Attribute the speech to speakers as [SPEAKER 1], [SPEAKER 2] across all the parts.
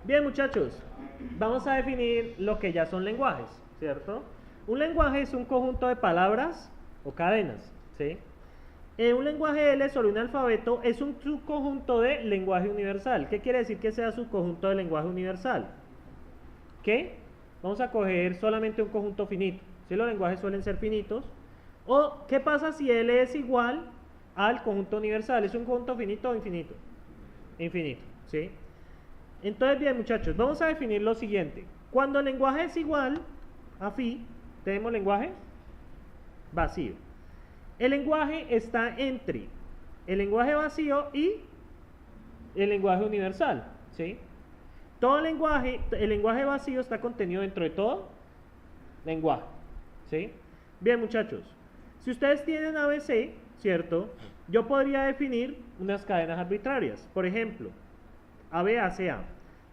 [SPEAKER 1] Bien, muchachos, vamos a definir lo que ya son lenguajes, ¿cierto? Un lenguaje es un conjunto de palabras o cadenas, ¿sí? Un lenguaje L sobre un alfabeto es un subconjunto de lenguaje universal. ¿Qué quiere decir que sea subconjunto de lenguaje universal? Que vamos a coger solamente un conjunto finito. Si los lenguajes suelen ser finitos. O, ¿qué pasa si L es igual al conjunto universal? ¿Es un conjunto finito o infinito? Infinito, ¿sí? Entonces, bien, muchachos, vamos a definir lo siguiente. Cuando el lenguaje es igual a phi, tenemos lenguaje vacío. El lenguaje está entre el lenguaje vacío y el lenguaje universal, ¿sí? Todo el lenguaje vacío está contenido dentro de todo lenguaje, ¿sí? Bien, muchachos, si ustedes tienen ABC, ¿cierto? Yo podría definir unas cadenas arbitrarias, por ejemplo, ABACA.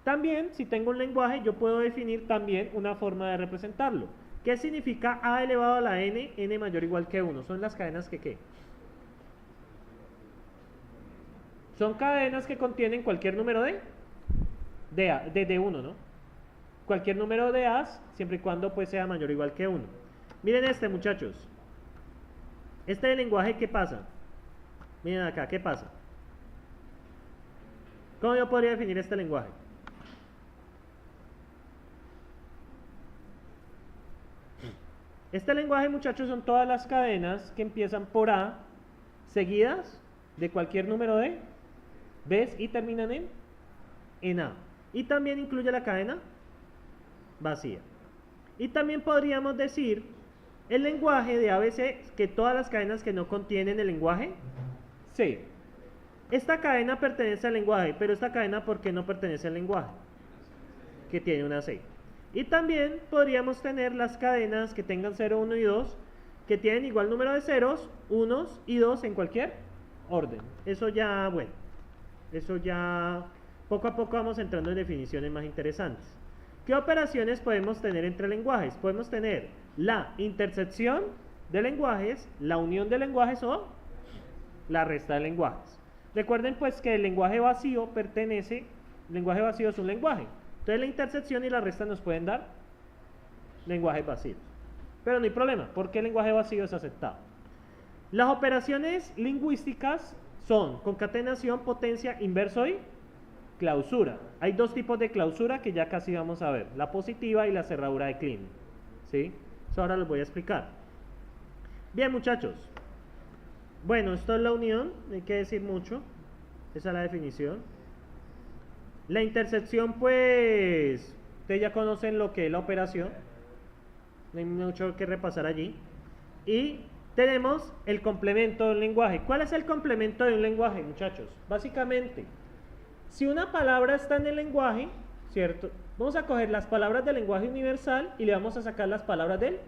[SPEAKER 1] También, si tengo un lenguaje, yo puedo definir también una forma de representarlo. ¿Qué significa A elevado a la n, n mayor o igual que 1? Son las cadenas que ¿qué? Son cadenas que contienen cualquier número de 1, ¿no? Cualquier número de A's, siempre y cuando pues sea mayor o igual que 1. Miren este, muchachos. Este lenguaje, ¿qué pasa? Miren acá, ¿qué pasa? ¿Cómo yo podría definir este lenguaje? Este lenguaje, muchachos, son todas las cadenas que empiezan por A, seguidas de cualquier número de B's y terminan en A. Y también incluye la cadena vacía. Y también podríamos decir el lenguaje de ABC, que todas las cadenas que no contienen el lenguaje C. Esta cadena pertenece al lenguaje, pero esta cadena, ¿por qué no pertenece al lenguaje? Que tiene una C. Y también podríamos tener las cadenas que tengan 0, 1 y 2, que tienen igual número de ceros, unos y 2 en cualquier orden. Eso ya, bueno, eso ya poco a poco vamos entrando en definiciones más interesantes. ¿Qué operaciones podemos tener entre lenguajes? Podemos tener la intersección de lenguajes, la unión de lenguajes o la resta de lenguajes. Recuerden pues que el lenguaje vacío el lenguaje vacío es un lenguaje. Entonces la intersección y la resta nos pueden dar lenguajes vacíos. Pero no hay problema, porque el lenguaje vacío es aceptado. Las operaciones lingüísticas son concatenación, potencia, inverso y clausura. Hay dos tipos de clausura que ya casi vamos a ver, la positiva y la cerradura de Kleene, ¿sí? Eso ahora los voy a explicar. Bien, muchachos. Bueno, esto es la unión, no hay que decir mucho. Esa es la definición. La intersección, pues, ustedes ya conocen lo que es la operación. No hay mucho que repasar allí. Y tenemos el complemento del lenguaje. ¿Cuál es el complemento de un lenguaje, muchachos? Básicamente, si una palabra está en el lenguaje, ¿cierto? Vamos a coger las palabras del lenguaje universal y le vamos a sacar las palabras del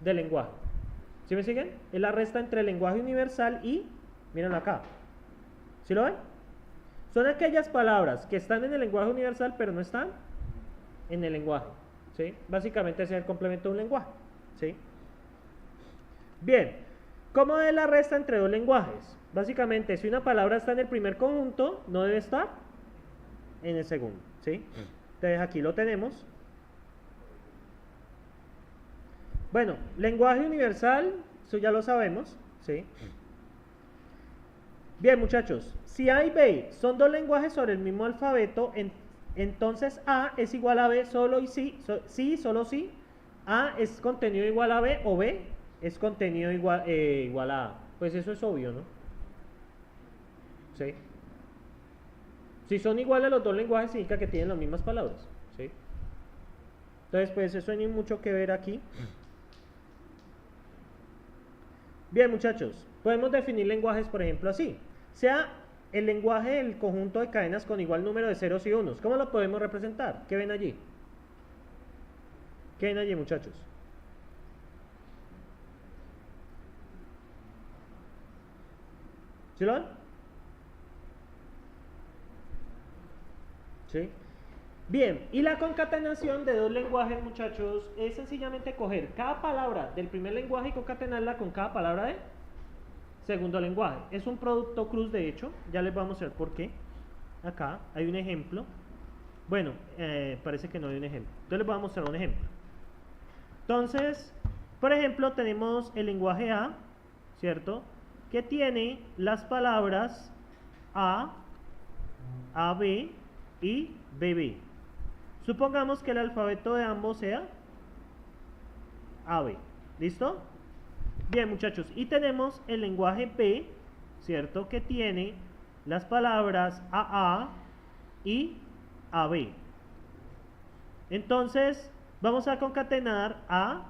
[SPEAKER 1] lenguaje. ¿Sí me siguen? Es la resta entre el lenguaje universal y, miren acá. ¿Sí lo ven? Son aquellas palabras que están en el lenguaje universal pero no están en el lenguaje, ¿sí? Básicamente ese es el complemento de un lenguaje, ¿sí? Bien, ¿cómo es la resta entre dos lenguajes? Básicamente, si una palabra está en el primer conjunto, no debe estar en el segundo, ¿sí? Entonces aquí lo tenemos. Bueno, lenguaje universal, eso ya lo sabemos, ¿sí? Bien, muchachos, si A y B son dos lenguajes sobre el mismo alfabeto, entonces A es igual a B solo y sí, solo sí. A es contenido igual a B o B es contenido igual a A. Pues eso es obvio, ¿no? ¿Sí? Si son iguales los dos lenguajes, significa que tienen las mismas palabras, ¿sí? Entonces, pues eso no hay mucho que ver aquí. Bien, muchachos, podemos definir lenguajes, por ejemplo, así. Sea el lenguaje del conjunto de cadenas con igual número de ceros y unos. ¿Cómo lo podemos representar? ¿Qué ven allí? ¿Qué ven allí, muchachos? ¿Sí lo ven? ¿Sí? Bien, y la concatenación de dos lenguajes, muchachos, es sencillamente coger cada palabra del primer lenguaje y concatenarla con cada palabra del segundo lenguaje. Es un producto cruz, de hecho, ya les voy a mostrar por qué. Acá hay un ejemplo. Bueno, parece que no hay un ejemplo. Entonces les voy a mostrar un ejemplo. Entonces, por ejemplo, tenemos el lenguaje A, ¿cierto? Que tiene las palabras A, AB y BB. Supongamos que el alfabeto de ambos sea AB. ¿Listo? Bien, muchachos. Y tenemos el lenguaje B, ¿cierto? Que tiene las palabras AA y AB. Entonces, vamos a concatenar A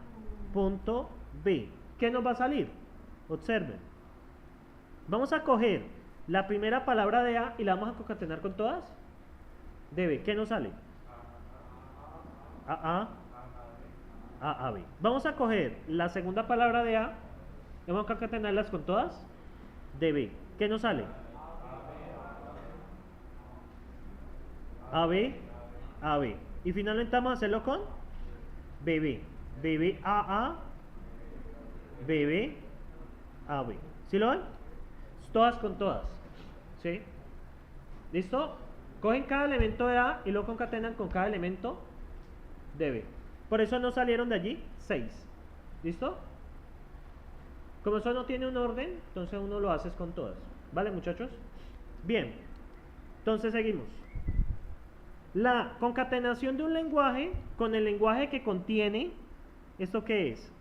[SPEAKER 1] punto B. ¿Qué nos va a salir? Observen. Vamos a coger la primera palabra de A y la vamos a concatenar con todas de B. ¿Qué nos sale? AA, AAB. Vamos a coger la segunda palabra de A y vamos a concatenarlas con todas de B. ¿Qué nos sale? AB, AB. Y finalmente vamos a hacerlo con BB. BB, AA, BB, AB. ¿Sí lo ven? Todas con todas. ¿Sí? ¿Listo? Cogen cada elemento de A y lo concatenan con cada elemento de B. Por eso no salieron de allí 6. ¿Listo? Como eso no tiene un orden, entonces uno lo hace con todas. ¿Vale, muchachos? Bien. Entonces seguimos. La concatenación de un lenguaje con el lenguaje que contiene, ¿esto qué es?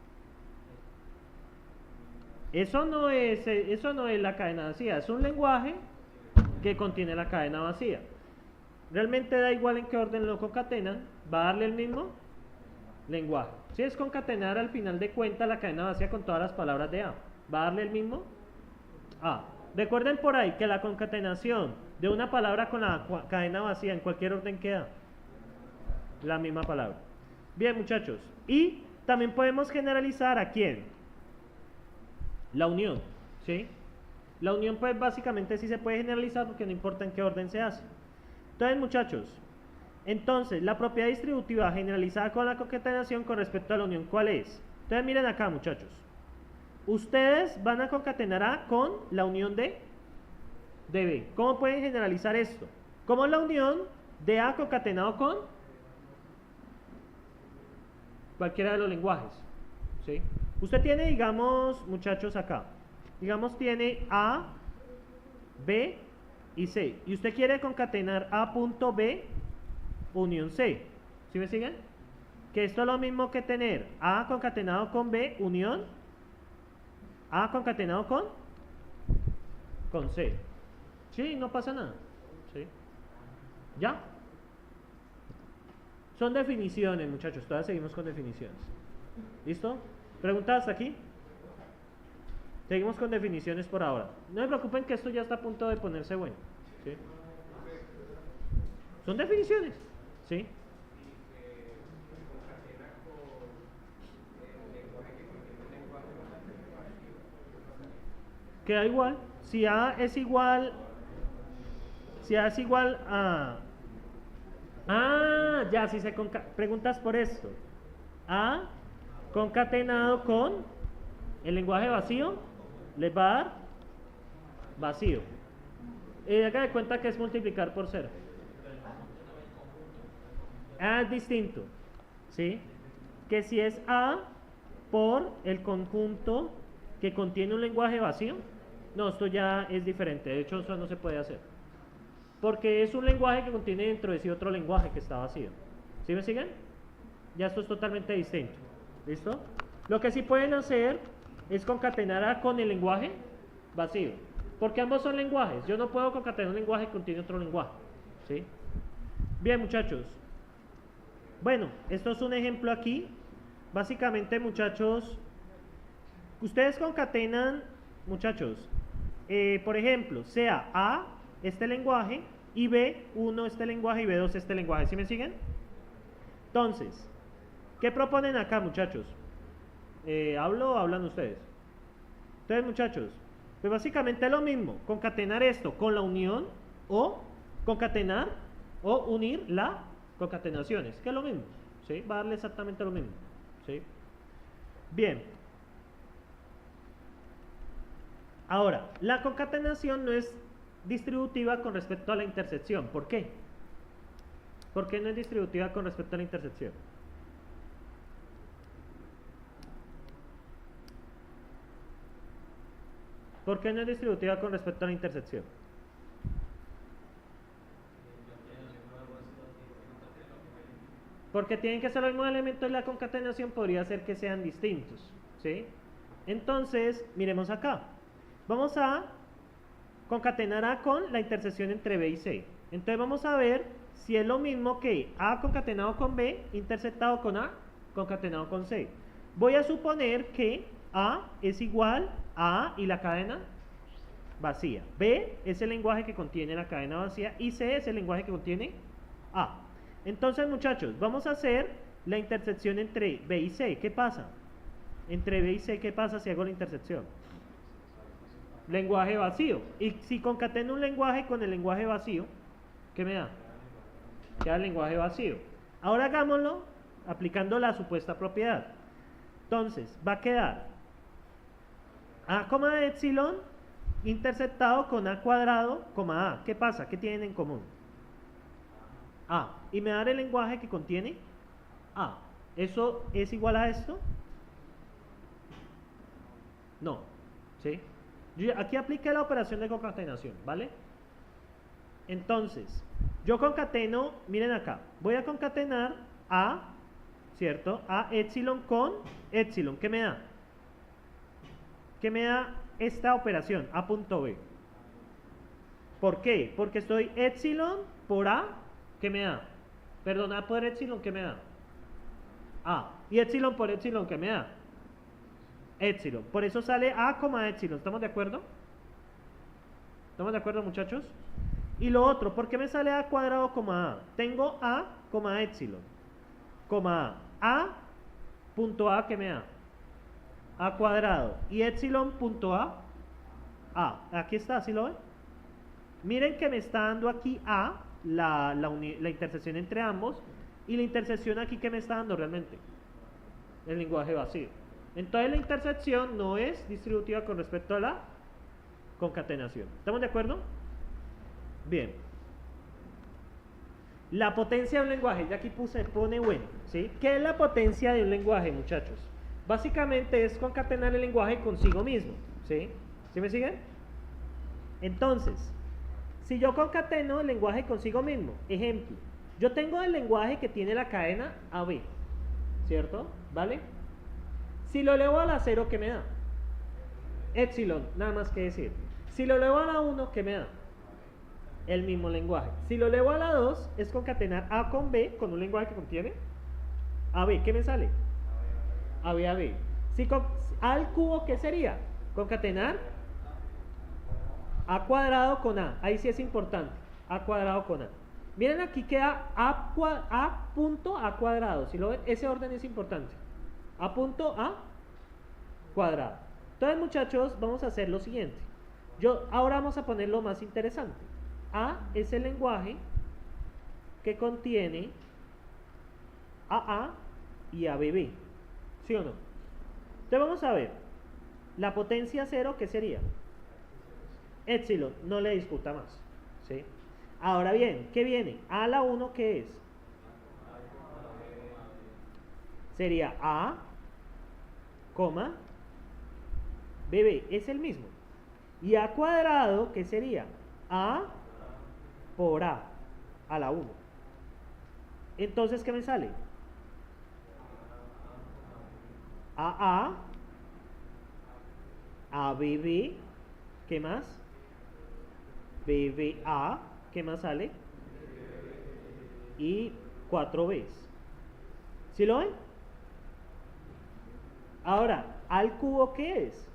[SPEAKER 1] Eso no es la cadena vacía, es un lenguaje que contiene la cadena vacía. Realmente da igual en qué orden lo concatenan, va a darle el mismo lenguaje. Si es concatenar al final de cuentas la cadena vacía con todas las palabras de A, va a darle el mismo A. Recuerden por ahí que la concatenación de una palabra con la cadena vacía en cualquier orden queda la misma palabra. Bien, muchachos. Y también podemos generalizar ¿a quién? La unión, ¿sí? La unión pues básicamente sí se puede generalizar porque no importa en qué orden se hace. Entonces, muchachos, entonces la propiedad distributiva generalizada con la concatenación con respecto a la unión, ¿cuál es? Entonces miren acá, muchachos. Ustedes van a concatenar A con la unión de B. ¿Cómo pueden generalizar esto? Como la unión de A concatenado con cualquiera de los lenguajes, ¿sí? Usted tiene, digamos, muchachos, acá, digamos, tiene A, B y C. Y usted quiere concatenar A punto B unión C. ¿Sí me siguen? Que esto es lo mismo que tener A concatenado con B unión A concatenado con C. Sí, no pasa nada. ¿Sí? ¿Ya? Son definiciones, muchachos. Todavía seguimos con definiciones. ¿Listo? ¿Preguntas hasta aquí? Seguimos con definiciones por ahora. No se preocupen que esto ya está a punto de ponerse bueno. ¿Sí? Son definiciones. ¿Sí? Queda igual. Si A es igual a... Ah, ya, si se preguntas por esto. A concatenado con el lenguaje vacío, les va a dar vacío. Haga de cuenta que es multiplicar por 0. A es distinto, ¿sí? Que si es A por el conjunto que contiene un lenguaje vacío, no, esto ya es diferente. De hecho, eso no se puede hacer. Porque es un lenguaje que contiene dentro de sí otro lenguaje que está vacío. ¿Sí me siguen? Ya esto es totalmente distinto. ¿Listo? Lo que sí pueden hacer es concatenar A con el lenguaje vacío. Porque ambos son lenguajes. Yo no puedo concatenar un lenguaje que contiene otro lenguaje. ¿Sí? Bien, muchachos. Bueno, esto es un ejemplo aquí. Básicamente, muchachos, ustedes concatenan, muchachos, por ejemplo, sea A, este lenguaje, y B1 este lenguaje y B2 este lenguaje. ¿Sí me siguen? Entonces, ¿qué proponen acá, muchachos? ¿Hablo o hablan ustedes? Entonces, muchachos, pues básicamente es lo mismo, concatenar esto con la unión o concatenar o unir la concatenaciones, que es lo mismo, ¿sí? Va a darle exactamente lo mismo, ¿sí? Bien. Ahora, la concatenación no es distributiva con respecto a la intersección. ¿Por qué? ¿Por qué no es distributiva con respecto a la intersección? ¿Por qué no es distributiva con respecto a la intersección? Porque tienen que ser los mismos elementos y la concatenación podría ser que sean distintos, ¿sí? Entonces, miremos acá. Vamos a concatenar A con la intersección entre B y C. Entonces vamos a ver si es lo mismo que A concatenado con B, intersectado con A, concatenado con C. Voy a suponer que A es igual a A y la cadena vacía. B es el lenguaje que contiene la cadena vacía y C es el lenguaje que contiene A. Entonces, muchachos, vamos a hacer la intersección entre B y C. ¿Qué pasa? Entre B y C, ¿qué pasa si hago la intersección? Lenguaje vacío. Y si concateno un lenguaje con el lenguaje vacío, ¿qué me da? Queda el lenguaje vacío. Ahora hagámoslo aplicando la supuesta propiedad. Entonces, va a quedar A, epsilon intersectado con A cuadrado, A. ¿Qué pasa? ¿Qué tienen en común? A. Y me da el lenguaje que contiene A. ¿Eso es igual a esto? No. ¿Sí? Yo aquí apliqué la operación de concatenación, ¿vale? Entonces, yo concateno, miren acá, voy a concatenar A, ¿cierto? A epsilon con epsilon. ¿Qué me da? ¿Qué me da esta operación? A punto B. ¿Por qué? Porque estoy epsilon por A, ¿qué me da? Perdón, A por epsilon, ¿qué me da? A. Y epsilon por epsilon, ¿qué me da? Epsilon. Por eso sale A, epsilon. ¿Estamos de acuerdo? ¿Estamos de acuerdo, muchachos? Y lo otro, ¿por qué me sale A cuadrado, A? Tengo A, epsilon, A. A, punto A, ¿qué me da? A cuadrado. Y epsilon, punto A. Aquí está, ¿sí lo ven? Miren que me está dando aquí A, la intersección entre ambos, y la intersección aquí que me está dando realmente el lenguaje vacío. Entonces la intersección no es distributiva con respecto a la concatenación. ¿Estamos de acuerdo? Bien. La potencia de un lenguaje, ya aquí pone bueno, ¿sí? ¿Qué es la potencia de un lenguaje, muchachos? Básicamente es concatenar el lenguaje consigo mismo, ¿sí? ¿Sí me siguen? Entonces, si yo concateno el lenguaje consigo mismo, ejemplo, yo tengo el lenguaje que tiene la cadena AB, ¿cierto? ¿Vale? Si lo elevo a la 0, ¿qué me da? Epsilon, nada más que decir. Si lo elevo a la 1, ¿qué me da? El mismo lenguaje. Si lo elevo a la 2, es concatenar A con B, con un lenguaje que contiene AB. ¿Qué me sale? AB, AB. Si A al cubo, ¿qué sería? Concatenar A cuadrado con A. Ahí sí es importante. A cuadrado con A. Miren, aquí queda A punto A cuadrado. Si lo ven, ese orden es importante. A punto A cuadrado. Entonces, muchachos, vamos a hacer lo siguiente. Ahora vamos a poner lo más interesante. A es el lenguaje que contiene AA y ABB. ¿Sí o no? Entonces vamos a ver. La potencia 0, ¿qué sería? Epsilon, no le discuta más. ¿Sí? Ahora bien, ¿qué viene? A a la 1, ¿qué es? Sería A, BB, es el mismo. Y A cuadrado, ¿qué sería? A por A la 1. Entonces, ¿qué me sale? AA, ABB, ¿qué más? BBA, ¿qué más sale? Y 4Bs. ¿Sí lo ven? Ahora, ¿al cubo qué es?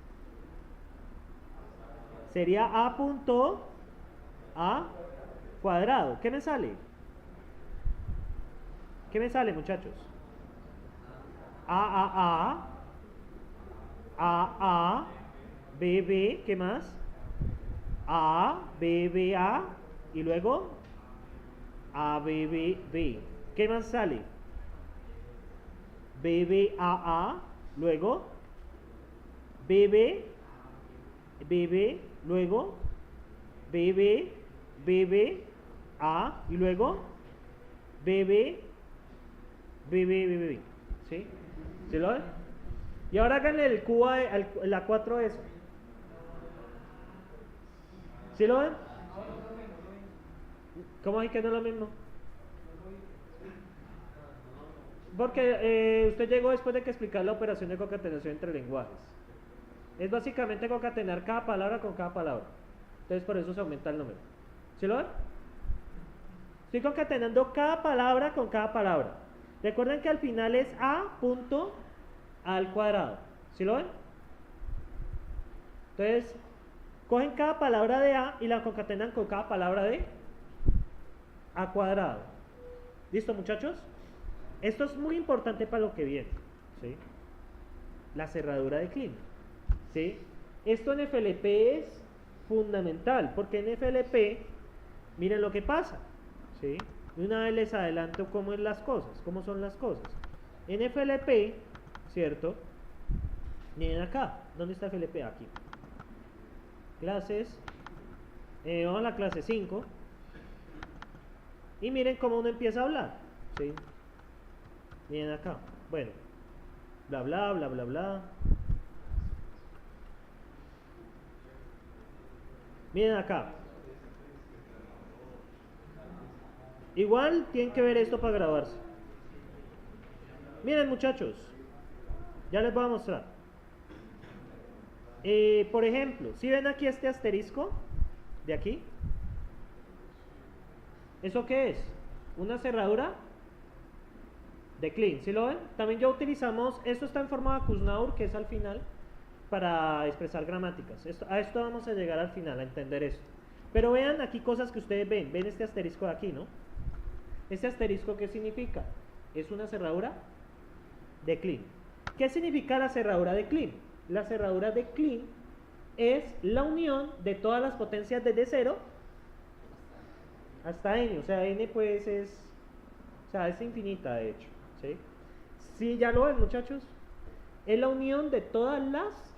[SPEAKER 1] Sería A punto A cuadrado. ¿Qué me sale? ¿Qué me sale, muchachos? A, BB, ¿qué más? A, BBA, y luego ABBB. ¿Qué más sale? BBAA, luego BB, luego BB, A, y luego BB, BB, ¿sí? ¿Sí lo ven? Y ahora háganle el Q a la 4 a eso. ¿Sí lo ven? ¿Cómo es que no es lo mismo? Porque usted llegó después de que explicar la operación de concatenación entre lenguajes. Es básicamente concatenar cada palabra con cada palabra. Entonces por eso se aumenta el número. ¿Sí lo ven? Estoy concatenando cada palabra con cada palabra. Recuerden que al final es a punto al cuadrado. ¿Sí lo ven? Entonces, cogen cada palabra de a y la concatenan con cada palabra de a cuadrado. ¿Listo, muchachos? Esto es muy importante para lo que viene, ¿sí? La cerradura de Kleene, ¿sí? Esto en FLP es fundamental, porque en FLP, miren lo que pasa, ¿sí? De una vez les adelanto cómo es las cosas, cómo son las cosas. En FLP, ¿cierto? Miren acá, ¿dónde está FLP? Aquí. Clases, vamos a la clase 5, y miren cómo uno empieza a hablar, ¿sí? Miren acá, bueno, bla bla bla bla bla. Miren acá. Igual tienen que ver esto para grabarse. Miren, muchachos, ya les voy a mostrar. Por ejemplo, si ven aquí este asterisco de aquí, ¿eso qué es? Una cerradura de Kleene, ¿sí lo ven? También ya utilizamos, esto está en forma de Kuznaur, que es al final, para expresar gramáticas. A esto vamos a llegar al final, a entender esto. Pero vean aquí cosas que ustedes ven. Ven este asterisco de aquí, ¿no? ¿Este asterisco qué significa? Es una cerradura de Kleene. ¿Qué significa la cerradura de Kleene? La cerradura de Kleene es la unión de todas las potencias desde 0 hasta n. O sea, n pues es infinita, de hecho, ¿sí? Sí, ya lo ven, muchachos. Es la unión de todas las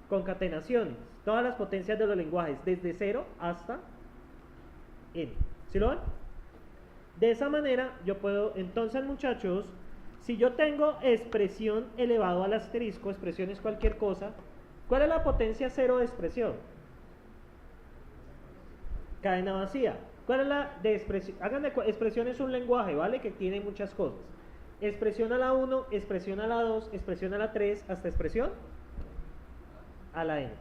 [SPEAKER 1] concatenaciones, todas las potencias de los lenguajes, desde 0 hasta n. ¿Sí lo ven? De esa manera yo puedo, entonces, muchachos, si yo tengo expresión elevado al asterisco, expresión es cualquier cosa, ¿cuál es la potencia 0 de expresión? Cadena vacía. ¿Cuál es la de expresión? Hagan de expresión es un lenguaje, ¿vale? Que tiene muchas cosas. Expresión a la 1, expresión a la 2, expresión a la 3, hasta expresión a la n.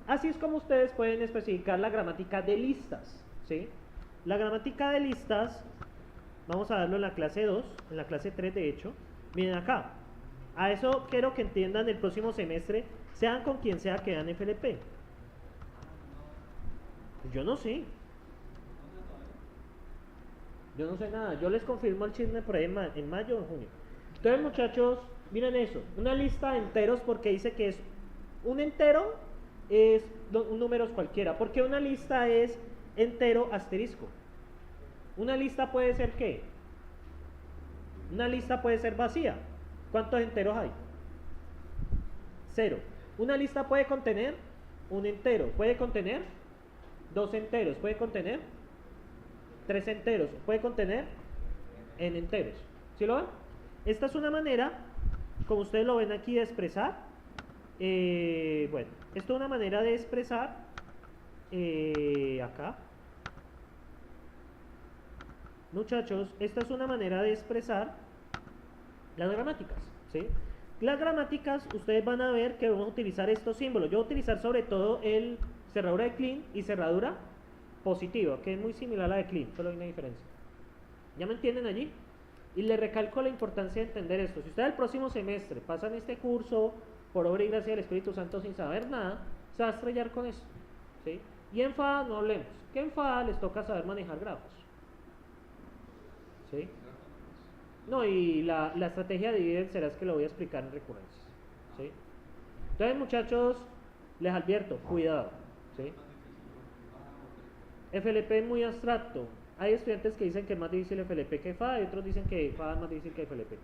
[SPEAKER 1] Así es como ustedes pueden especificar la gramática de listas, ¿sí? La gramática de listas, vamos a darlo en la clase 2, en la clase 3 de hecho. Miren acá, a eso quiero que entiendan el próximo semestre, sean con quien sea que dan FLP. Yo no sé. Yo no sé nada, yo les confirmo el chisme por ahí en mayo o en junio. Entonces, muchachos, miren eso, una lista de enteros, porque dice que es un entero, es un número cualquiera, porque una lista es entero asterisco. Una lista puede ser ¿qué? Una lista puede ser vacía. ¿Cuántos enteros hay? 0. Una lista puede contener un entero, puede contener 2 enteros, puede contener 3 enteros, puede contener n enteros. ¿Sí lo ven? Esta es una manera, como ustedes lo ven aquí, de expresar. Bueno, esto es una manera de expresar acá. Muchachos, esta es una manera de expresar las gramáticas, ¿sí? Las gramáticas, ustedes van a ver que vamos a utilizar estos símbolos. Yo voy a utilizar sobre todo el cerradura de Kleene y cerradura positiva, que es muy similar a la de Kleene, solo hay una diferencia. ¿Ya me entienden allí? Y les recalco la importancia de entender esto. Si ustedes el próximo semestre pasan este curso por obra y gracia del Espíritu Santo sin saber nada, se va a estrellar con esto, ¿sí? Y en FADA no hablemos, que en FADA les toca saber manejar grafos, ¿sí? No, y la estrategia de dividir será que lo voy a explicar en recurrencias, ¿sí? Entonces, muchachos, les advierto, cuidado, ¿sí? FLP es muy abstracto. Hay estudiantes que dicen que es más difícil FLP que FADA y otros dicen que FADA es más difícil que FLP.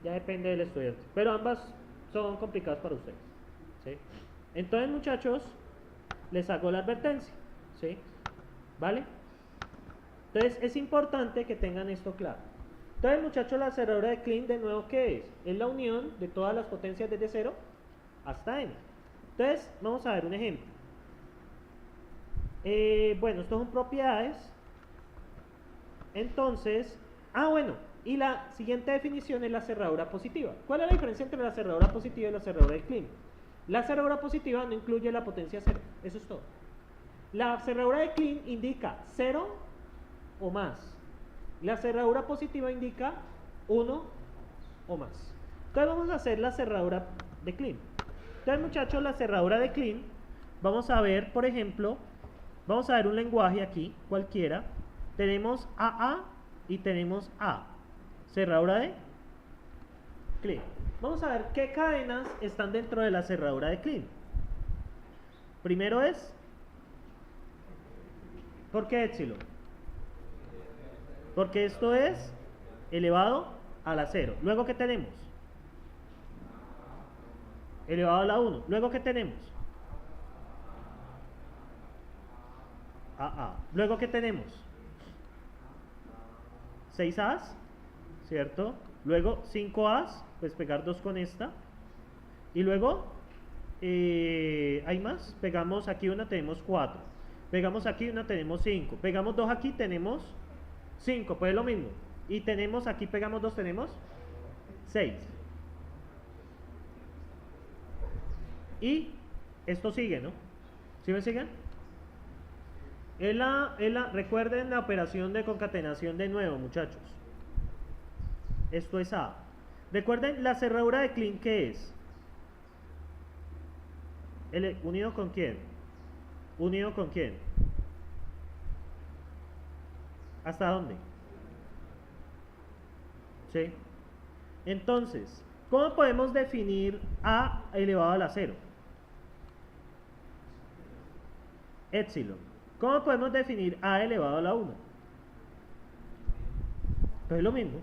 [SPEAKER 1] Ya depende del estudiante. Pero ambas son complicadas para ustedes, ¿sí? Entonces, muchachos, les hago la advertencia, ¿sí? ¿Vale? Entonces es importante que tengan esto claro. Entonces, muchachos, la cerradura de Klein, de nuevo, ¿qué es? Es la unión de todas las potencias desde 0 hasta n. Entonces, vamos a ver un ejemplo. Bueno, estos son propiedades. Entonces, bueno, y la siguiente definición es la cerradura positiva. ¿Cuál es la diferencia entre la cerradura positiva y la cerradura de Klein? La cerradura positiva no incluye la potencia 0, eso es todo. La cerradura de Klein indica 0 o más. La cerradura positiva indica 1 o más. Entonces vamos a hacer la cerradura de Klein. Entonces, muchachos, la cerradura de Klein, vamos a ver, por ejemplo, vamos a ver un lenguaje aquí, cualquiera. Tenemos AA y tenemos A. Cerradura de Klein. Vamos a ver qué cadenas están dentro de la cerradura de Klein. Primero es, ¿por qué épsilon? Porque esto es elevado a la 0. Luego, ¿qué tenemos? Elevado a la 1. Luego, ¿qué tenemos? AA. Luego, ¿qué tenemos? 6 A's, ¿cierto? Luego 5 A's, pues pegar 2 con esta. Y luego, ¿hay más? Pegamos aquí una, tenemos 4. Pegamos aquí una, tenemos 5. Pegamos 2 aquí, tenemos 5, pues es lo mismo. Y tenemos aquí, pegamos 2, tenemos 6. Y esto sigue, ¿no? ¿Sí me siguen? Recuerden la operación de concatenación de nuevo, muchachos. Esto es A. Recuerden la cerradura de Klein, ¿qué es? ¿Unido con quién? ¿Unido con quién? ¿Hasta dónde? ¿Sí? Entonces, ¿cómo podemos definir A elevado a la 0? Épsilon. ¿Cómo podemos definir A elevado a la 1? Pues es lo mismo.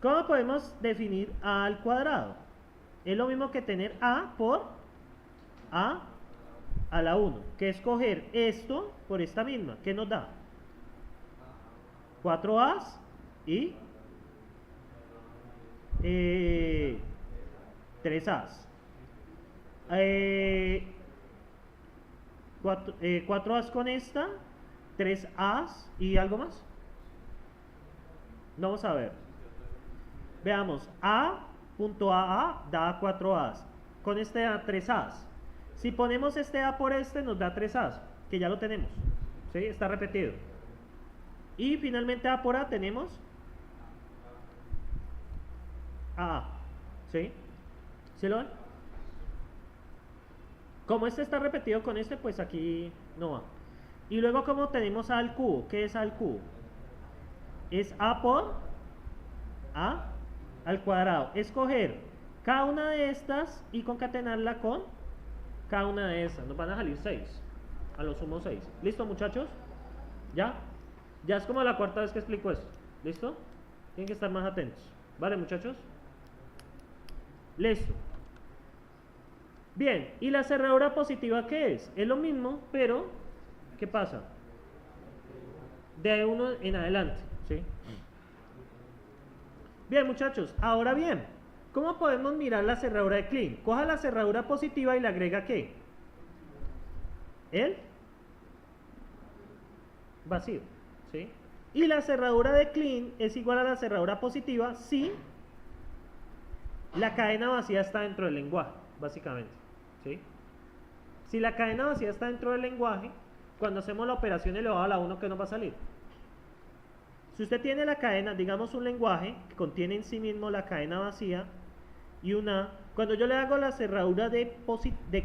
[SPEAKER 1] ¿Cómo podemos definir A al cuadrado? Es lo mismo que tener A por A a la 1, que es coger esto por esta misma, ¿qué nos da? 4A's y 3A's. 4A's con esta, 3A's y algo más. Vamos a ver. Veamos, A.AA da 4A's. Con este da 3A's. Si ponemos este A por este, nos da 3A's, que ya lo tenemos. ¿Sí? Está repetido. Y finalmente A por A tenemos AA. ¿Sí? ¿Sí lo ven? Como este está repetido con este, pues aquí no va. Y luego, como tenemos A al cubo, ¿qué es A al cubo? Es A por A al cuadrado. Escoger cada una de estas y concatenarla con cada una de estas. Nos van a salir 6. A lo sumo 6. ¿Listo, muchachos? ¿Ya? Ya es como la cuarta vez que explico esto. ¿Listo? Tienen que estar más atentos. ¿Vale, muchachos? Listo. Bien, ¿y la cerradura positiva qué es? Es lo mismo, pero ¿qué pasa? De 1 en adelante, ¿sí? Bien, muchachos, ahora bien, ¿cómo podemos mirar la cerradura de Klein? Coja la cerradura positiva y le agrega ¿qué? El vacío, ¿sí? Y la cerradura de Klein es igual a la cerradura positiva si la cadena vacía está dentro del lenguaje, básicamente, ¿sí? Si la cadena vacía está dentro del lenguaje, cuando hacemos la operación elevado a la 1, ¿qué nos va a salir? Si usted tiene la cadena, digamos un lenguaje que contiene en sí mismo la cadena vacía y una, cuando yo le hago la cerradura de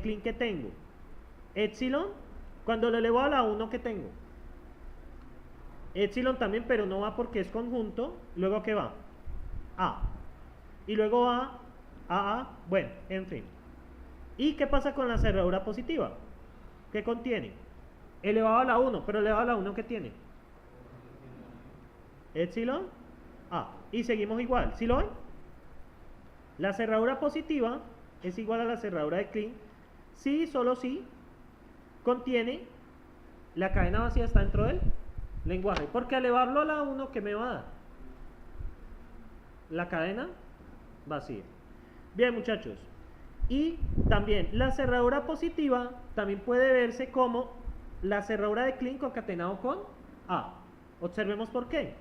[SPEAKER 1] Klein que tengo, épsilon, cuando lo elevo a la 1, ¿qué tengo? Épsilon también, pero no va porque es conjunto. Luego, ¿qué va? A. Y luego va a, bueno, en fin. ¿Y qué pasa con la cerradura positiva? ¿Qué contiene? Elevado a la 1, pero elevado a la 1, ¿qué tiene? Épsilon A. Y seguimos igual. ¿Sí lo ven? La cerradura positiva es igual a la cerradura de Klein si, solo si, contiene la cadena vacía está dentro del lenguaje. Porque al elevarlo a la 1, ¿qué me va a dar? La cadena vacía. Bien, muchachos. Y también la cerradura positiva también puede verse como la cerradura de Kleene concatenado con A. Observemos por qué.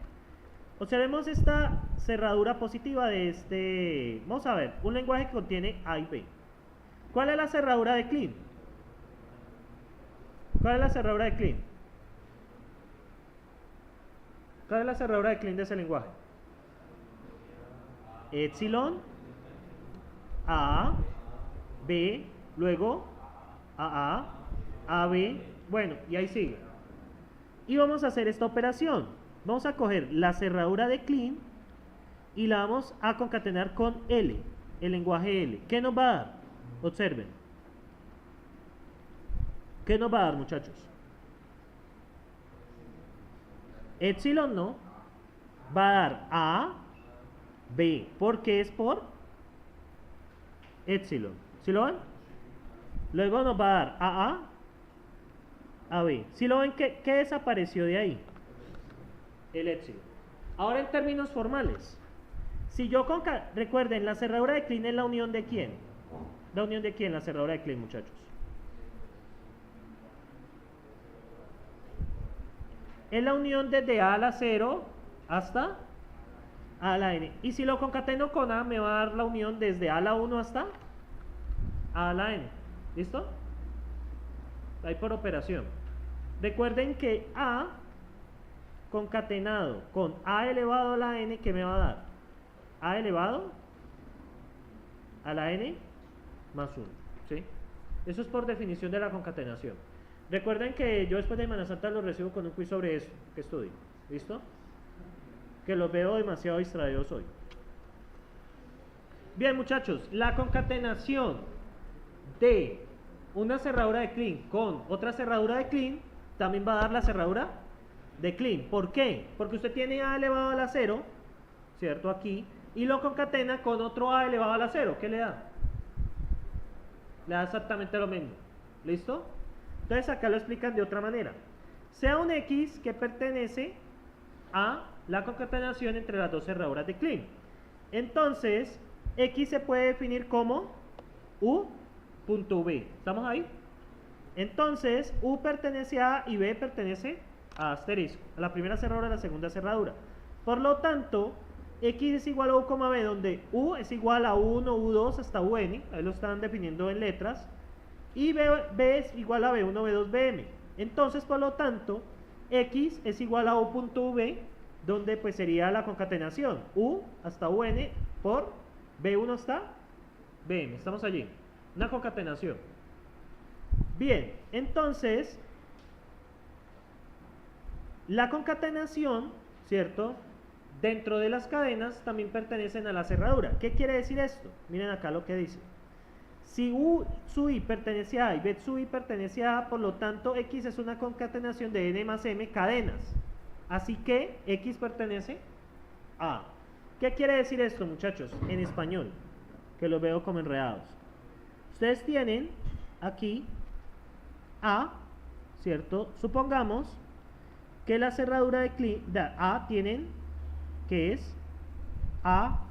[SPEAKER 1] Observemos esta cerradura positiva de este... Vamos a ver, un lenguaje que contiene A y B. ¿Cuál es la cerradura de Kleene? ¿Cuál es la cerradura de Kleene? ¿Cuál es la cerradura de Kleene de ese lenguaje? Epsilon, A, B, luego AA, AB, bueno, y ahí sigue. Y vamos a hacer esta operación. Vamos a coger la cerradura de Kleene y la vamos a concatenar con L, el lenguaje L. ¿Qué nos va a dar? Observen. ¿Qué nos va a dar, muchachos? Epsilon no. Va a dar A, B, porque es por Epsilon. ¿Sí lo ven? Luego nos va a dar AA, AB. ¿Sí lo ven? ¿Qué desapareció de ahí? El Epsilon. Ahora en términos formales. Si yo recuerden, la cerradura de Kleene es la unión de quién. ¿La unión de quién? La cerradura de Kleene, muchachos. Es la unión desde A a la 0 hasta A a la N. Y si lo concateno con A, me va a dar la unión desde A a la 1 hasta A a la N. ¿Listo? Ahí por operación. Recuerden que A concatenado con A elevado a la N, ¿qué me va a dar? A elevado a la N más 1. ¿Sí? Eso es por definición de la concatenación. Recuerden que yo después de Semana Santa los recibo con un quiz sobre eso, que estudie. ¿Listo? Que los veo demasiado distraídos hoy. Bien, muchachos, la concatenación de una cerradura de Kleene con otra cerradura de Kleene también va a dar la cerradura de Kleene. ¿Por qué? Porque usted tiene A elevado a la 0, ¿cierto? Aquí, y lo concatena con otro A elevado a la 0. ¿Qué le da? Le da exactamente lo mismo. ¿Listo? Entonces acá lo explican de otra manera. Sea un X que pertenece a la concatenación entre las dos cerraduras de Kleene. Entonces, X se puede definir como U.V. ¿Estamos ahí? Entonces, U pertenece a A y B pertenece a asterisco, a la primera cerradura y a la segunda cerradura. Por lo tanto, X es igual a U, B, donde U es igual a 1, U2 hasta UN, ahí lo están definiendo en letras, y B es igual a B1, B2, Bm. Entonces, por lo tanto, X es igual a U.V, donde pues sería la concatenación, U hasta UN por B1 hasta Bm. Estamos allí, una concatenación. Bien, entonces, la concatenación, ¿cierto? Dentro de las cadenas también pertenecen a la cerradura. ¿Qué quiere decir esto? Miren acá lo que dice. Si U sub I pertenece a A y B sub I pertenece a A, por lo tanto X es una concatenación de N más M cadenas. Así que X pertenece a A. ¿Qué quiere decir esto, muchachos? En español, que los veo como enredados. Ustedes tienen aquí A, ¿cierto? Supongamos que la cerradura de Kleene, A tienen, que es A,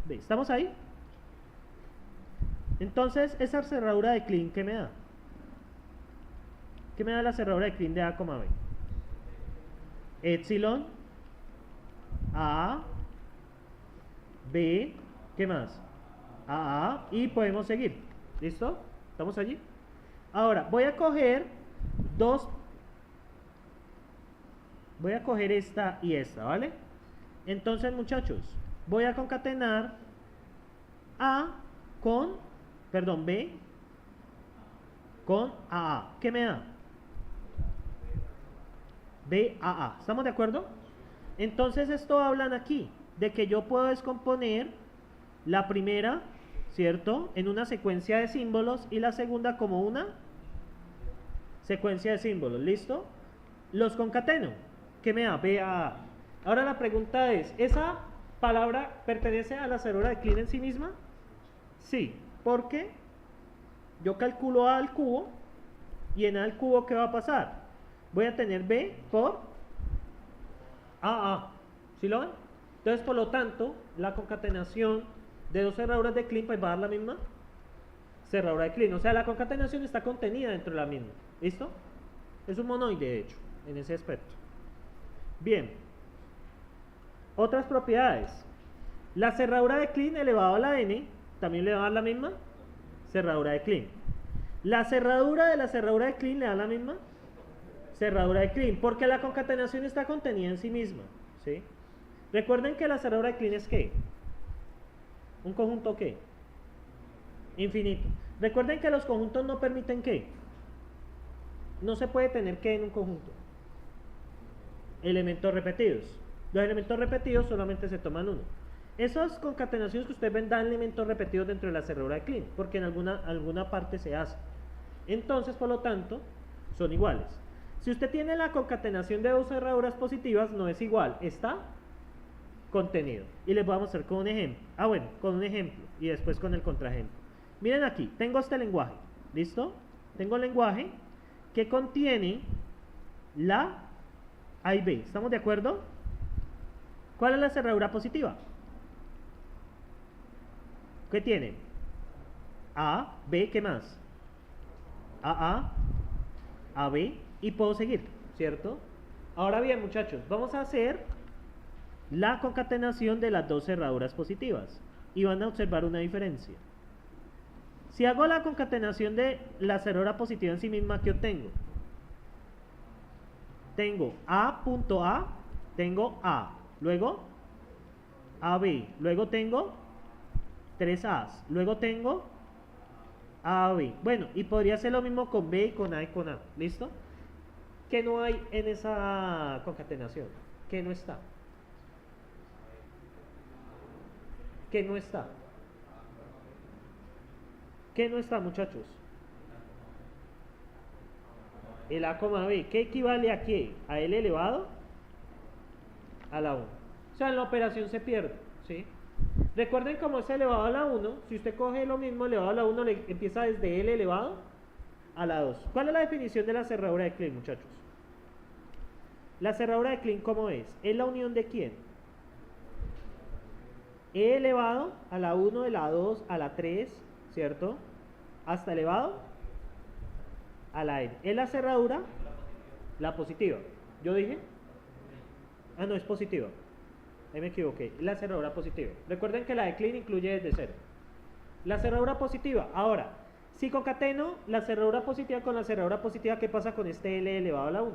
[SPEAKER 1] B. ¿Estamos ahí? Entonces, esa cerradura de Kleene, ¿qué me da? ¿Qué me da la cerradura de Kleene de A, B? Epsilon, A, B, ¿qué más? A, y podemos seguir. ¿Listo? ¿Estamos allí? Ahora, voy a coger voy a coger esta y esta, ¿vale? Entonces, muchachos, voy a concatenar B con AA. ¿Qué me da? BAA. ¿Estamos de acuerdo? Entonces, esto hablan aquí de que yo puedo descomponer la primera, ¿cierto?, en una secuencia de símbolos y la segunda como una secuencia de símbolos. ¿Listo? Los concateno. ¿Qué me da? BAA. Ahora la pregunta es, ¿esa palabra pertenece a la cerradura de Kleene en sí misma? Sí, porque yo calculo A al cubo y en A al cubo ¿qué va a pasar? Voy a tener B por AA. ¿Sí lo ven? Entonces, por lo tanto, la concatenación de dos cerraduras de Kleene pues va a dar la misma cerradura de Kleene. O sea, la concatenación está contenida dentro de la misma. ¿Listo? Es un monoide, de hecho, en ese aspecto. Bien. Otras propiedades. La cerradura de Kleene elevado a la n también le va a dar la misma cerradura de Kleene. La cerradura de la cerradura de Kleene le da la misma cerradura de Kleene, porque la concatenación está contenida en sí misma. ¿Sí? Recuerden que la cerradura de Kleene es ¿qué? ¿Un conjunto qué? Infinito. Recuerden que los conjuntos no permiten ¿qué? No se puede tener ¿qué en un conjunto? Elementos repetidos. Los elementos repetidos solamente se toman uno. Esas concatenaciones que ustedes ven dan elementos repetidos dentro de la cerradura de Kleene, porque en alguna parte se hace. Entonces, por lo tanto, son iguales. Si usted tiene la concatenación de dos cerraduras positivas, no es igual, está contenido. Y les voy a mostrar con un ejemplo. Bueno, con un ejemplo y después con el contraejemplo. Miren aquí, tengo este lenguaje, ¿listo? Tengo el lenguaje que contiene la A y B, ¿estamos de acuerdo? ¿Cuál es la cerradura positiva? ¿Qué tiene? A, B, ¿qué más? AA, AB y puedo seguir, ¿cierto? Ahora bien, muchachos, vamos a hacer la concatenación de las dos cerraduras positivas y van a observar una diferencia. Si hago la concatenación de la cerradura positiva en sí misma, ¿qué obtengo? Tengo A.A, tengo A, luego AB, luego tengo 3 A's, luego tengo AB. Bueno, y podría ser lo mismo con B y con A y con A, ¿listo? ¿Qué no hay en esa concatenación? ¿Qué no está? ¿Qué no está? ¿Qué no está, muchachos? El A, B. ¿Qué equivale a qué? ¿A L elevado? A la 1. O sea, en la operación se pierde, ¿sí? Recuerden cómo es elevado a la 1. Si usted coge lo mismo elevado a la 1, le empieza desde L elevado a la 2. ¿Cuál es la definición de la cerradura de Kleene, muchachos? La cerradura de Kleene, ¿cómo es? ¿Es la unión de quién? E elevado a la 1, a la 2, a la 3, ¿cierto? Hasta elevado a la n. ¿Es la cerradura? La positiva. ¿Yo dije? Ah, no, es positiva. Ahí me equivoqué. La cerradura positiva. Recuerden que la de Kleene incluye desde 0. La cerradura positiva. Ahora, si concateno la cerradura positiva con la cerradura positiva, ¿qué pasa con este L elevado a la 1?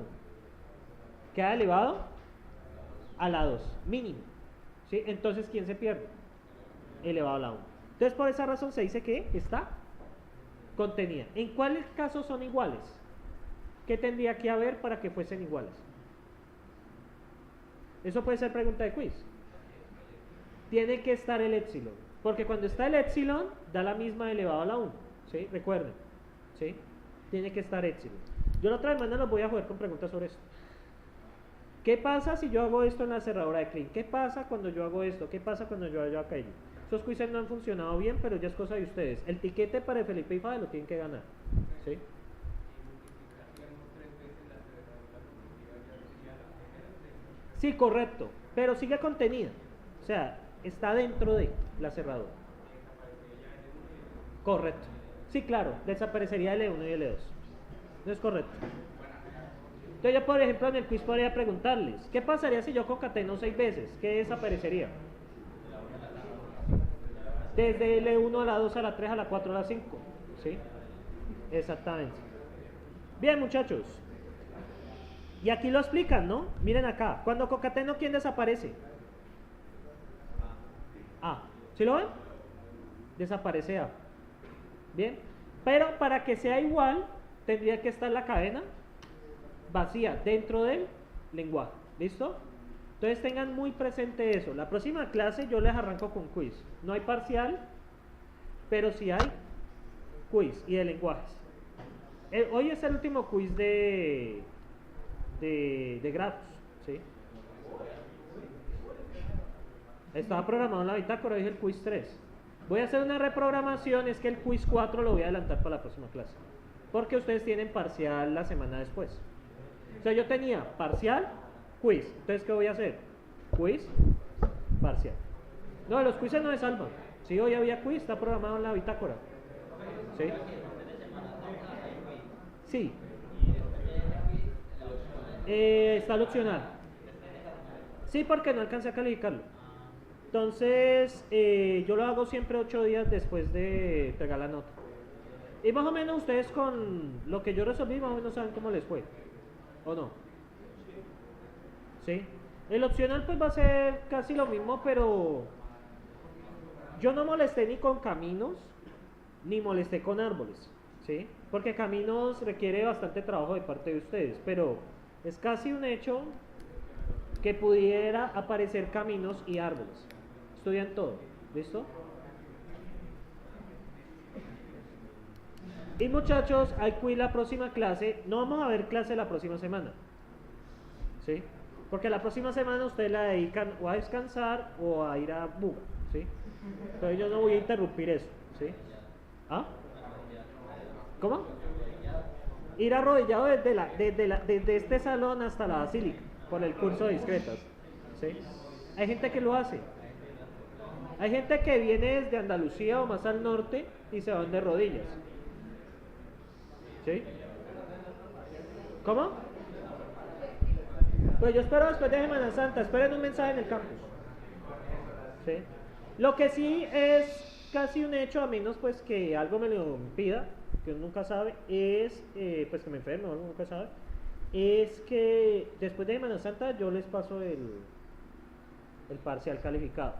[SPEAKER 1] Queda elevado a la 2, mínimo. ¿Sí? Entonces, ¿quién se pierde? Elevado a la 1. Entonces, por esa razón se dice que está contenida. ¿En cuáles casos son iguales? ¿Qué tendría que haber para que fuesen iguales? Eso puede ser pregunta de quiz. Tiene que estar el épsilon, porque cuando está el épsilon da la misma elevado a la 1, ¿sí? Recuerden, ¿sí? Tiene que estar épsilon. Yo la otra semana los voy a jugar con preguntas sobre esto. ¿Qué pasa si yo hago esto en la cerradura de Kleene? ¿Qué pasa cuando yo hago esto? ¿Qué pasa cuando yo hago aquello? Esos quizzes no han funcionado bien, pero ya es cosa de ustedes. El tiquete para el Felipe y Fade lo tienen que ganar, ¿sí? Sí, correcto, pero sigue contenida. O sea, está dentro de la cerradura. Correcto. Sí, claro, desaparecería el E1 y el E2. No es correcto. Entonces yo, por ejemplo, en el quiz podría preguntarles, ¿qué pasaría si yo concateno 6 veces? ¿Qué desaparecería? Desde el E1 a la 2 a la 3 a la 4 a la 5. ¿Sí? Exactamente. Bien, muchachos. Y aquí lo explican, ¿no? Miren acá. Cuando concateno, ¿quién desaparece? A. ¿Sí lo ven? Desaparece A. Bien. Pero para que sea igual, tendría que estar la cadena vacía dentro del lenguaje. ¿Listo? Entonces tengan muy presente eso. La próxima clase yo les arranco con quiz. No hay parcial, pero sí hay quiz y de lenguajes. Hoy es el último quiz de grafos, ¿sí? Estaba programado en la bitácora, dije el quiz 3. Voy a hacer una reprogramación, es que el quiz 4 lo voy a adelantar para la próxima clase. Porque ustedes tienen parcial la semana después. O sea, yo tenía parcial quiz. Entonces, ¿qué voy a hacer? Quiz parcial. No, los quizzes no se salvan. Sí, hoy había quiz, está programado en la bitácora. ¿Sí? Sí. Está el opcional. Sí, porque no alcancé a calificarlo. Entonces, yo lo hago siempre 8 días después de entregar la nota. Y más o menos ustedes con lo que yo resolví, más o menos saben cómo les fue. ¿O no? ¿Sí? El opcional pues va a ser casi lo mismo, pero yo no molesté ni con caminos, ni molesté con árboles. ¿Sí? Porque caminos requiere bastante trabajo de parte de ustedes, pero es casi un hecho que pudiera aparecer caminos y árboles. Estudian todo, ¿listo? Y muchachos, hay quiz la próxima clase. No vamos a ver clase la próxima semana, ¿sí? Porque la próxima semana ustedes la dedican o a descansar o a ir a buga, ¿sí? Entonces yo no voy a interrumpir eso, ¿sí? ¿Ah? ¿Cómo? Ir arrodillado desde este salón hasta la basílica, por el curso de discretas, ¿sí? Hay gente que lo hace. Hay gente que viene desde Andalucía o más al norte y se van de rodillas. ¿Sí? ¿Cómo? Pues yo espero después de Semana Santa, esperen un mensaje en el campus. ¿Sí? Lo que sí es casi un hecho, a menos pues que algo me lo impida, que uno nunca sabe, es pues que me enferme, uno nunca sabe, es que después de Semana Santa yo les paso el parcial calificado.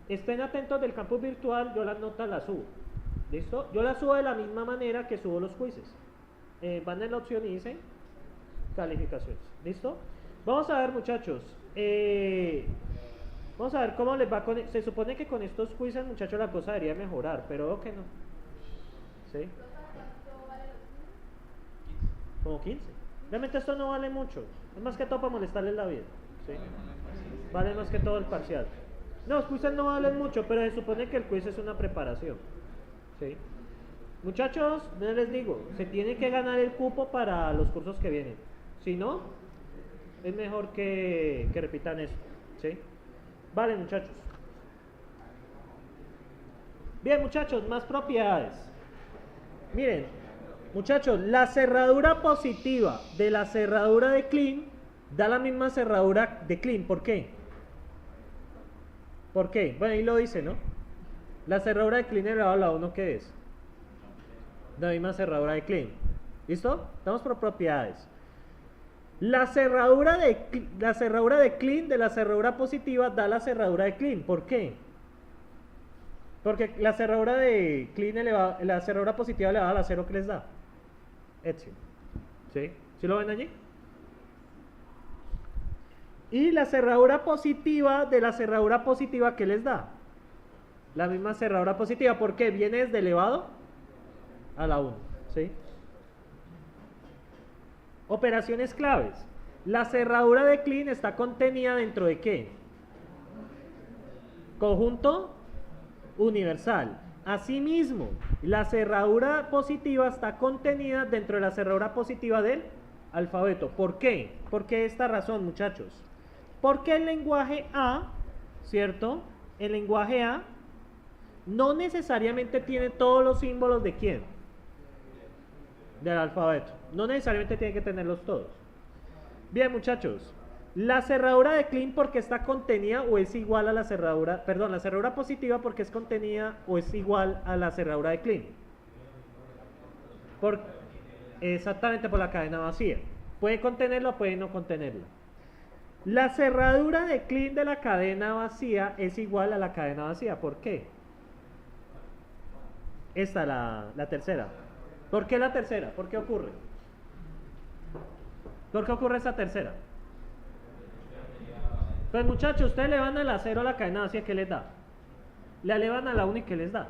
[SPEAKER 1] Estén atentos del campus virtual, yo las notas las subo. ¿Listo? Yo las subo de la misma manera que subo los quizzes. Van en la opción y dicen calificaciones. ¿Listo? Vamos a ver, muchachos. Vamos a ver cómo les va con. Se supone que con estos quizzes, muchachos, la cosa debería mejorar, pero veo que no. ¿Sí? Como 15. Realmente esto no vale mucho. Es más que todo para molestarles la vida. ¿Sí? Vale más que todo el parcial. No, los quizzes no valen mucho, pero se supone que el quiz es una preparación. ¿Sí? Muchachos, no les digo, se tiene que ganar el cupo para los cursos que vienen. Si no, es mejor que repitan eso. ¿Sí? Vale, muchachos. Bien, muchachos, más propiedades. Miren, muchachos, la cerradura positiva de la cerradura de Kleene da la misma cerradura de Kleene. ¿Por qué? ¿Por qué? Bueno, ahí lo dice, ¿no? La cerradura de Kleene elevado a la 1, ¿qué es? La misma cerradura de Kleene. ¿Listo? Estamos por propiedades. La cerradura de Kleene de la cerradura positiva da la cerradura de Kleene. ¿Por qué? Porque la cerradura de Kleene elevada, la cerradura positiva elevada a la 0, ¿qué les da? Epsilon. ¿Sí? ¿Sí lo ven allí? Y la cerradura positiva de la cerradura positiva, ¿qué les da? La misma cerradura positiva. ¿Por qué? Viene desde elevado a la 1. ¿Sí? Operaciones claves. La cerradura de Kleene está contenida dentro de ¿qué? Conjunto universal. Asimismo, la cerradura positiva está contenida dentro de la cerradura positiva del alfabeto. ¿Por qué? ¿Por qué esta razón, muchachos? Porque el lenguaje A, ¿cierto? El lenguaje A no necesariamente tiene todos los símbolos de ¿quién? Del alfabeto. No necesariamente tiene que tenerlos todos. Bien, muchachos. La cerradura de Kleene porque está contenida o es igual a la cerradura, perdón, la cerradura positiva porque es contenida o es igual a la cerradura de Kleene. Exactamente por la cadena vacía. Puede contenerla o puede no contenerla. La cerradura de Kleene de la cadena vacía es igual a la cadena vacía. ¿Por qué? Esta, la tercera. ¿Por qué la tercera? ¿Por qué ocurre? ¿Por qué ocurre esa tercera? Pues muchachos, ustedes le van a la 0 a la cadena vacía, ¿qué les da? La elevan a la 1 y ¿qué les da?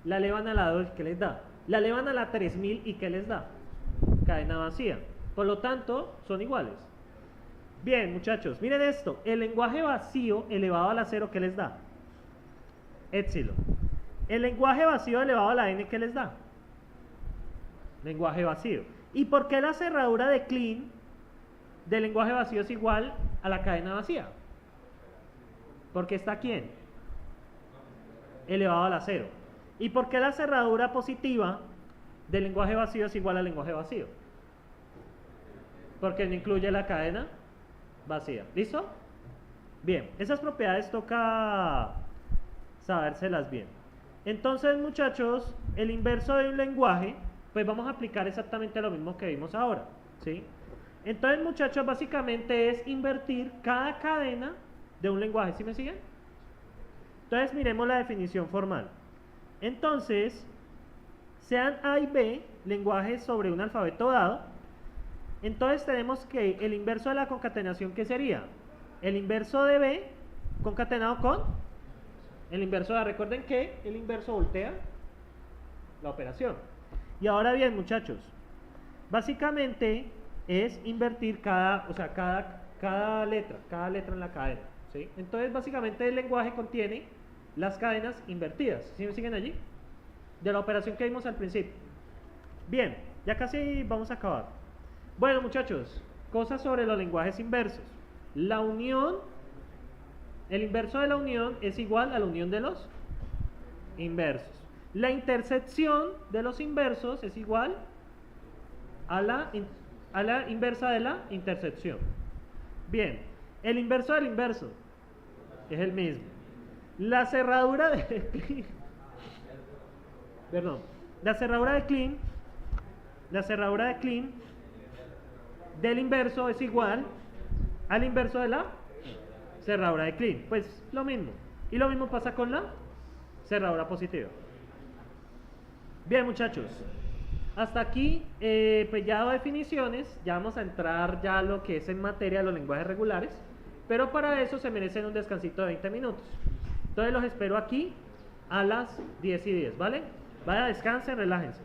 [SPEAKER 1] La elevan a la 2 y ¿qué les da? La elevan a la 3000 y ¿qué les da? Cadena vacía. Por lo tanto, son iguales. Bien, muchachos, miren esto. El lenguaje vacío elevado a la 0, ¿qué les da? Epsilon. El lenguaje vacío elevado a la n, ¿qué les da? Lenguaje vacío. ¿Y por qué la cerradura de Kleene del lenguaje vacío es igual a la cadena vacía. Porque está ¿quién? Elevado a la 0. ¿Y por qué la cerradura positiva del lenguaje vacío es igual al lenguaje vacío? Porque no incluye la cadena vacía. ¿Listo? Bien, esas propiedades toca sabérselas bien. Entonces, muchachos, el inverso de un lenguaje, pues vamos a aplicar exactamente lo mismo que vimos ahora, ¿sí? Entonces, muchachos, básicamente es invertir cada cadena de un lenguaje. ¿Sí me siguen? Entonces, miremos la definición formal. Entonces, sean A y B lenguajes sobre un alfabeto dado, entonces tenemos que el inverso de la concatenación, ¿qué sería? El inverso de B concatenado con el inverso de A. Recuerden que el inverso voltea la operación. Y ahora bien, muchachos, básicamente es invertir cada letra en la cadena, ¿sí? Entonces, básicamente el lenguaje contiene las cadenas invertidas. ¿Sí me siguen allí? De la operación que vimos al principio. Bien, ya casi vamos a acabar. Bueno, muchachos, cosas sobre los lenguajes inversos. La unión, el inverso de la unión es igual a la unión de los inversos. La intersección de los inversos es igual a la inversa de la intersección. Bien, el inverso del inverso es el mismo. La cerradura de Kleene, la cerradura de Kleene del inverso es igual al inverso de la cerradura de Kleene. Pues lo mismo. Y lo mismo pasa con la cerradura positiva. Bien, muchachos, hasta aquí pues ya dado definiciones. Ya vamos a entrar ya a lo que es en materia de los lenguajes regulares, pero para eso se merecen un descansito de 20 minutos. Entonces los espero aquí a las 10:10, ¿vale? Vaya, descansen, relájense.